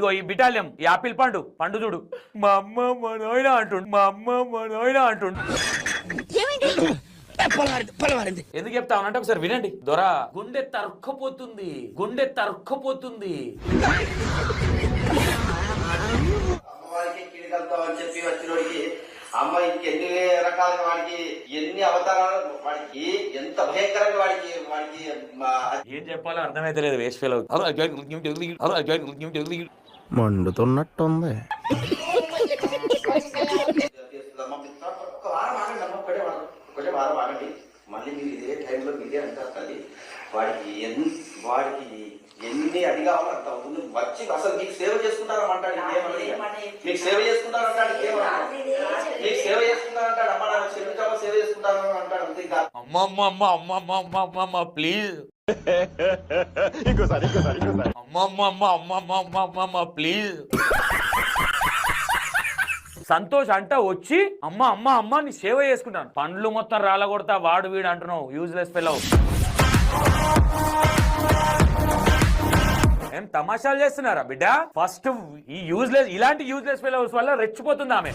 ఇదిగో ఈ బిటాలియం ఈ ఆపిల్ పండు చూడు మా అమ్మ మా నాయన అంటుండు మా అమ్మ మా నాయన అంటుండు. ఎందుకు చెప్తామనంటే ఒకసారి వినండి. దొరా గుండె తరుక్కుపోతుంది అమ్మవారికి కీడుకలుతామని చెప్పి వచ్చినోడికి అమ్మ ఇంకెన్ని రకాలుగా వాడికి ఎన్ని అవతారాలు వాడికి ఎంత భయంకరంగా వాడికి ఏం చెప్పాలో అర్థమైతే లేదు. వేస్ట్ ఫెలో మండుతున్నట్టుంది. వారం ఆగండి మళ్ళీ మీరు ఇదే టైంలో మీరే అంటారు తల్లి. వాడికి ఎన్ని అడిగా అంత ముందు వచ్చి అసలు మీకు సేవ చేసుకుంటారమంటాడు. మీకు సేవ చేసుకుంటారంటాడు. మీకు సేవ చేసుకుంటారంటాడు. అమ్మ నాకు క్షమించామో సేవ చేసుకుంటారని అంటాడు. అంతే కాదు. అమ్మమ్మమ్మమ్మమ్మమ్మమ్మ ప్లీజ్ అమ్మమ్మమ్మమ్మమ్మమ్మ ప్లీజ్. సంతోష్ అంట వచ్చి అమ్మ అమ్మ అమ్మ నీ సేవ చేసుకుంటాను. పండ్లు మొత్తం రాలగొడతా వాడు వీడు అంటున్నావు. Useless fellow. ఏం తమాషాలు చేస్తున్నారా బిడ్డ? ఫస్ట్ ఈ యూజ్లెస్ ఇలాంటి యూజ్లెస్ ఫెలోస్ వల్ల రెచ్చిపోతుంది ఆమె.